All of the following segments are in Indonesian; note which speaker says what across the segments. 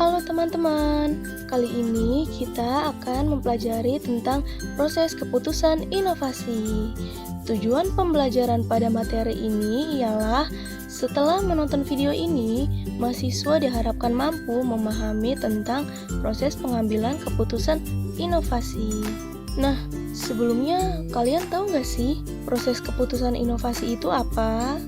Speaker 1: Halo teman-teman, kali ini kita akan mempelajari tentang proses keputusan inovasi. Tujuan pembelajaran pada materi ini ialah setelah menonton video ini, mahasiswa diharapkan mampu memahami tentang proses pengambilan keputusan inovasi. Nah, sebelumnya kalian tahu nggak sih proses keputusan inovasi itu apa?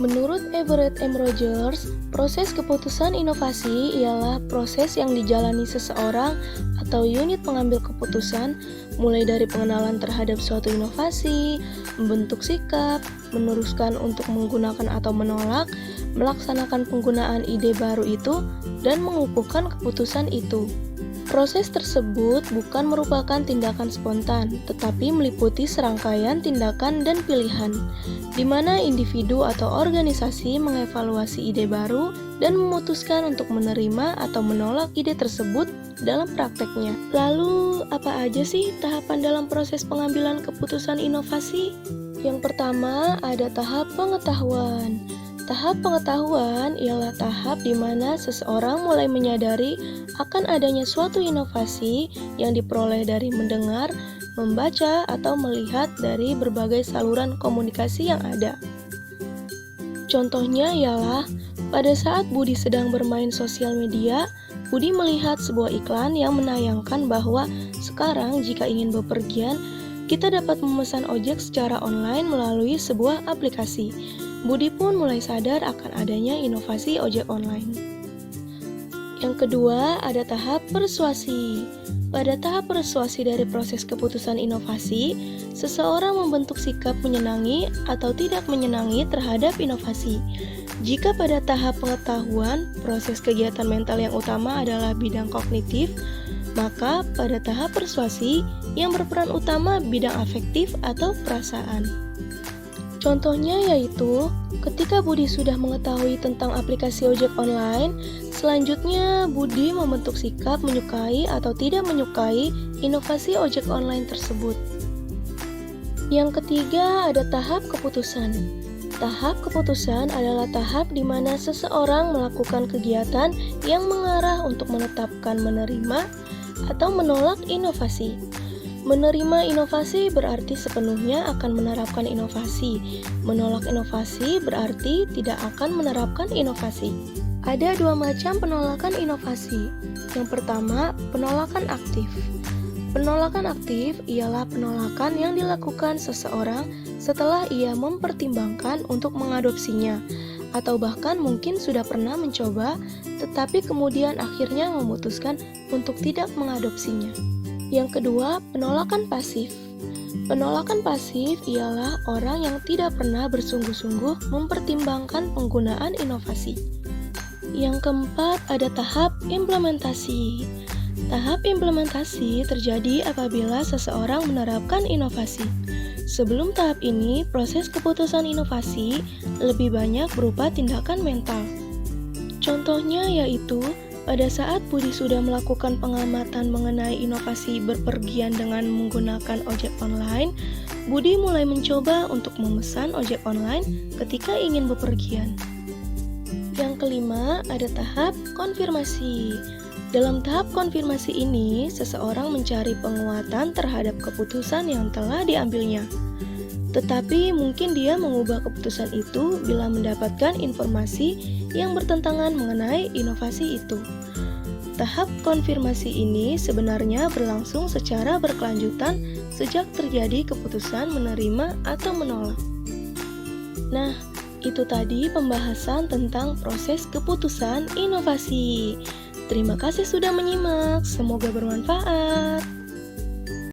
Speaker 1: Menurut Everett M. Rogers, proses keputusan inovasi ialah proses yang dijalani seseorang atau unit pengambil keputusan, mulai dari pengenalan terhadap suatu inovasi, membentuk sikap, meneruskan untuk menggunakan atau menolak, melaksanakan penggunaan ide baru itu, dan mengukuhkan keputusan itu. Proses tersebut bukan merupakan tindakan spontan, tetapi meliputi serangkaian tindakan dan pilihan, di mana individu atau organisasi mengevaluasi ide baru dan memutuskan untuk menerima atau menolak ide tersebut dalam prakteknya. Lalu, apa aja sih tahapan dalam proses pengambilan keputusan inovasi? Yang pertama, ada tahap pengetahuan. Tahap pengetahuan ialah tahap di mana seseorang mulai menyadari akan adanya suatu inovasi yang diperoleh dari mendengar, membaca, atau melihat dari berbagai saluran komunikasi yang ada. Contohnya ialah, pada saat Budi sedang bermain sosial media, Budi melihat sebuah iklan yang menayangkan bahwa sekarang jika ingin bepergian, kita dapat memesan ojek secara online melalui sebuah aplikasi. Budi pun mulai sadar akan adanya inovasi ojek online. Yang kedua, ada tahap persuasi. Pada tahap persuasi dari proses keputusan inovasi, seseorang membentuk sikap menyenangi atau tidak menyenangi terhadap inovasi. Jika pada tahap pengetahuan, proses kegiatan mental yang utama adalah bidang kognitif, maka pada tahap persuasi yang berperan utama bidang afektif atau perasaan. Contohnya yaitu, ketika Budi sudah mengetahui tentang aplikasi ojek online, selanjutnya Budi membentuk sikap menyukai atau tidak menyukai inovasi ojek online tersebut. Yang ketiga, ada tahap keputusan. Tahap keputusan adalah tahap di mana seseorang melakukan kegiatan yang mengarah untuk menetapkan menerima atau menolak inovasi. Menerima inovasi berarti sepenuhnya akan menerapkan inovasi. Menolak inovasi berarti tidak akan menerapkan inovasi. Ada dua macam penolakan inovasi. Yang pertama, penolakan aktif. Penolakan aktif ialah penolakan yang dilakukan seseorang setelah ia mempertimbangkan untuk mengadopsinya, atau bahkan mungkin sudah pernah mencoba, tetapi kemudian akhirnya memutuskan untuk tidak mengadopsinya. Yang kedua, penolakan pasif. Penolakan pasif ialah orang yang tidak pernah bersungguh-sungguh mempertimbangkan penggunaan inovasi. Yang keempat, ada tahap implementasi. Tahap implementasi terjadi apabila seseorang menerapkan inovasi. Sebelum tahap ini, proses keputusan inovasi lebih banyak berupa tindakan mental. Contohnya yaitu, pada saat Budi sudah melakukan pengamatan mengenai inovasi berpergian dengan menggunakan ojek online, Budi mulai mencoba untuk memesan ojek online ketika ingin bepergian. Yang kelima, ada tahap konfirmasi. Dalam tahap konfirmasi ini, seseorang mencari penguatan terhadap keputusan yang telah diambilnya. Tetapi mungkin dia mengubah keputusan itu bila mendapatkan informasi yang bertentangan mengenai inovasi itu. Tahap konfirmasi ini sebenarnya berlangsung secara berkelanjutan sejak terjadi keputusan menerima atau menolak. Nah, itu tadi pembahasan tentang proses keputusan inovasi. Terima kasih sudah menyimak, semoga bermanfaat.